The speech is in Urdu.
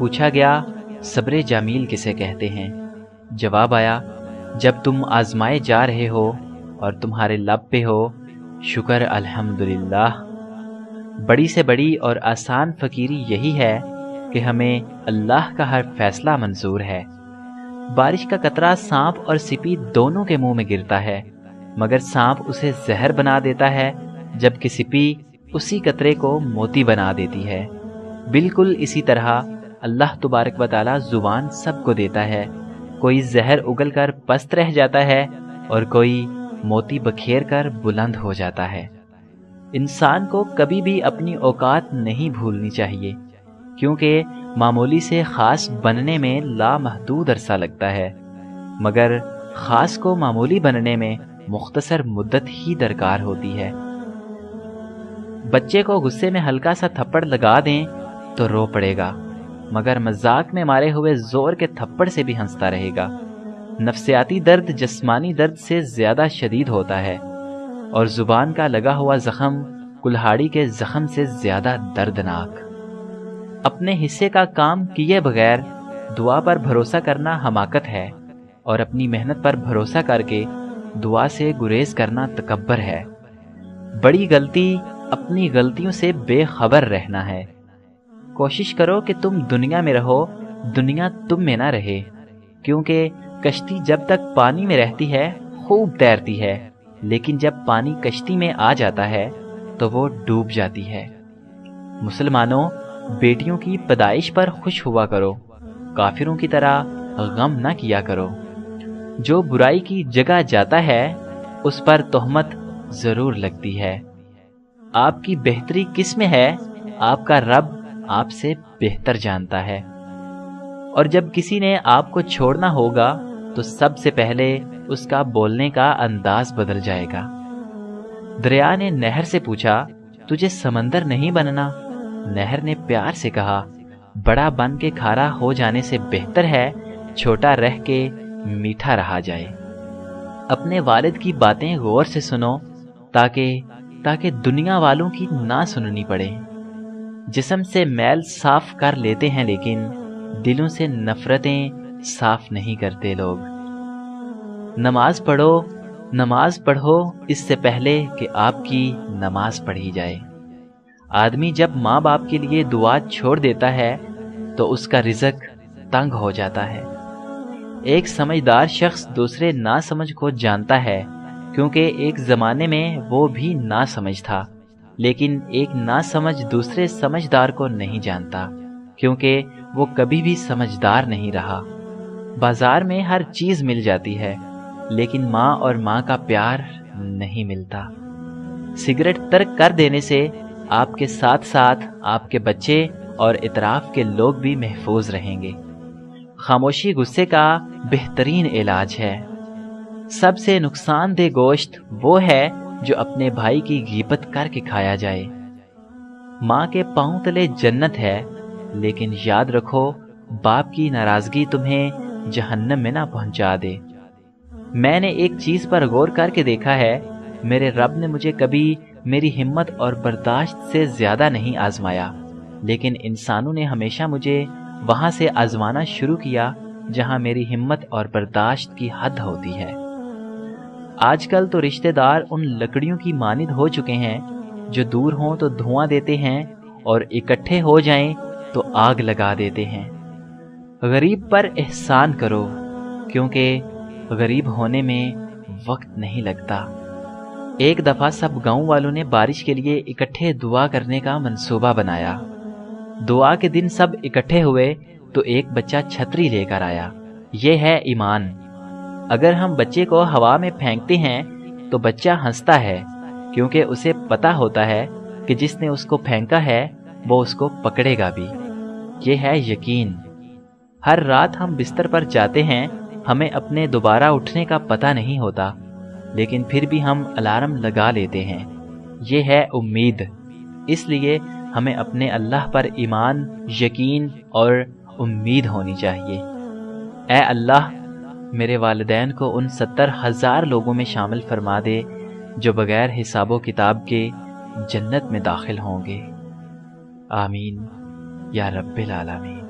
پوچھا گیا صبر جمیل کسے کہتے ہیں؟ جواب آیا جب تم آزمائے جا رہے ہو اور تمہارے لب پہ ہو شکر الحمدللہ۔ بڑی سے بڑی اور آسان فقیری یہی ہے کہ ہمیں اللہ کا ہر فیصلہ منظور ہے۔ بارش کا قطرہ سانپ اور سپی دونوں کے منہ میں گرتا ہے، مگر سانپ اسے زہر بنا دیتا ہے جبکہ سپی اسی قطرے کو موتی بنا دیتی ہے۔ بالکل اسی طرح اللہ تبارک و تعالی زبان سب کو دیتا ہے، کوئی زہر اگل کر پست رہ جاتا ہے اور کوئی موتی بکھیر کر بلند ہو جاتا ہے۔ انسان کو کبھی بھی اپنی اوقات نہیں بھولنی چاہیے، کیونکہ معمولی سے خاص بننے میں لامحدود عرصہ لگتا ہے، مگر خاص کو معمولی بننے میں مختصر مدت ہی درکار ہوتی ہے۔ بچے کو غصے میں ہلکا سا تھپڑ لگا دیں تو رو پڑے گا، مگر مذاق میں مارے ہوئے زور کے تھپڑ سے بھی ہنستا رہے گا۔ نفسیاتی درد جسمانی درد سے زیادہ شدید ہوتا ہے، اور زبان کا لگا ہوا زخم کلہاڑی کے زخم سے زیادہ دردناک۔ اپنے حصے کا کام کیے بغیر دعا پر بھروسہ کرنا حماقت ہے، اور اپنی محنت پر بھروسہ کر کے دعا سے گریز کرنا تکبر ہے۔ بڑی غلطی اپنی غلطیوں سے بے خبر رہنا ہے۔ کوشش کرو کہ تم دنیا میں رہو، دنیا تم میں نہ رہے، کیونکہ کشتی جب تک پانی میں رہتی ہے خوب تیرتی ہے، لیکن جب پانی کشتی میں آ جاتا ہے تو وہ ڈوب جاتی ہے۔ مسلمانوں، بیٹیوں کی پیدائش پر خوش ہوا کرو، کافروں کی طرح غم نہ کیا کرو۔ جو برائی کی جگہ جاتا ہے اس پر تہمت ضرور لگتی ہے۔ آپ کی بہتری کس میں ہے؟ آپ کا رب آپ سے بہتر جانتا ہے۔ اور جب کسی نے آپ کو چھوڑنا ہوگا تو سب سے پہلے اس کا بولنے کا انداز بدل جائے گا۔ دریا نے نہر سے پوچھا تجھے سمندر نہیں بننا؟ نہر نے پیار سے کہا بڑا بن کے کھارا ہو جانے سے بہتر ہے چھوٹا رہ کے میٹھا رہا جائے۔ اپنے والد کی باتیں غور سے سنو تاکہ دنیا والوں کی نہ سننی پڑے۔ جسم سے میل صاف کر لیتے ہیں لیکن دلوں سے نفرتیں صاف نہیں کرتے لوگ۔ نماز پڑھو اس سے پہلے کہ آپ کی نماز پڑھی جائے۔ آدمی جب ماں باپ کے لیے دعا چھوڑ دیتا ہے تو اس کا رزق تنگ ہو جاتا ہے۔ ایک سمجھدار شخص دوسرے ناسمجھ کو جانتا ہے، کیونکہ ایک زمانے میں وہ بھی ناسمجھ تھا، لیکن ایک ناسمجھ دوسرے سمجھدار کو نہیں جانتا، کیونکہ وہ کبھی بھی سمجھدار نہیں رہا۔ بازار میں ہر چیز مل جاتی ہے، لیکن ماں اور ماں کا پیار نہیں ملتا۔ سگریٹ ترک کر دینے سے آپ کے ساتھ ساتھ آپ کے بچے اور اطراف کے لوگ بھی محفوظ رہیں گے۔ خاموشی غصے کا بہترین علاج ہے۔ سب سے نقصان دہ گوشت وہ ہے جو اپنے بھائی کی غیبت کر کے کھایا جائے۔ ماں کے پاؤں تلے جنت ہے، لیکن یاد رکھو باپ کی ناراضگی تمہیں جہنم میں نہ پہنچا دے۔ میں نے ایک چیز پر غور کر کے دیکھا ہے، میرے رب نے مجھے کبھی میری ہمت اور برداشت سے زیادہ نہیں آزمایا، لیکن انسانوں نے ہمیشہ مجھے وہاں سے آزمانا شروع کیا جہاں میری ہمت اور برداشت کی حد ہوتی ہے۔ آج کل تو رشتہ دار ان لکڑیوں کی مانند ہو چکے ہیں جو دور ہوں تو دھواں دیتے ہیں اور اکٹھے ہو جائیں تو آگ لگا دیتے ہیں۔ غریب پر احسان کرو، کیونکہ غریب ہونے میں وقت نہیں لگتا۔ ایک دفعہ سب گاؤں والوں نے بارش کے لیے اکٹھے دعا کرنے کا منصوبہ بنایا۔ دعا کے دن سب اکٹھے ہوئے تو ایک بچہ چھتری لے کر آیا۔ یہ ہے ایمان۔ اگر ہم بچے کو ہوا میں پھینکتے ہیں تو بچہ ہنستا ہے، کیونکہ اسے پتا ہوتا ہے کہ جس نے اس کو پھینکا ہے وہ اس کو پکڑے گا بھی۔ یہ ہے یقین۔ ہر رات ہم بستر پر جاتے ہیں، ہمیں اپنے دوبارہ اٹھنے کا پتہ نہیں ہوتا، لیکن پھر بھی ہم الارم لگا لیتے ہیں۔ یہ ہے امید۔ اس لیے ہمیں اپنے اللہ پر ایمان، یقین اور امید ہونی چاہیے۔ اے اللہ، میرے والدین کو ان 70,000 لوگوں میں شامل فرما دے جو بغیر حساب و کتاب کے جنت میں داخل ہوں گے۔ آمین یا رب العالمین۔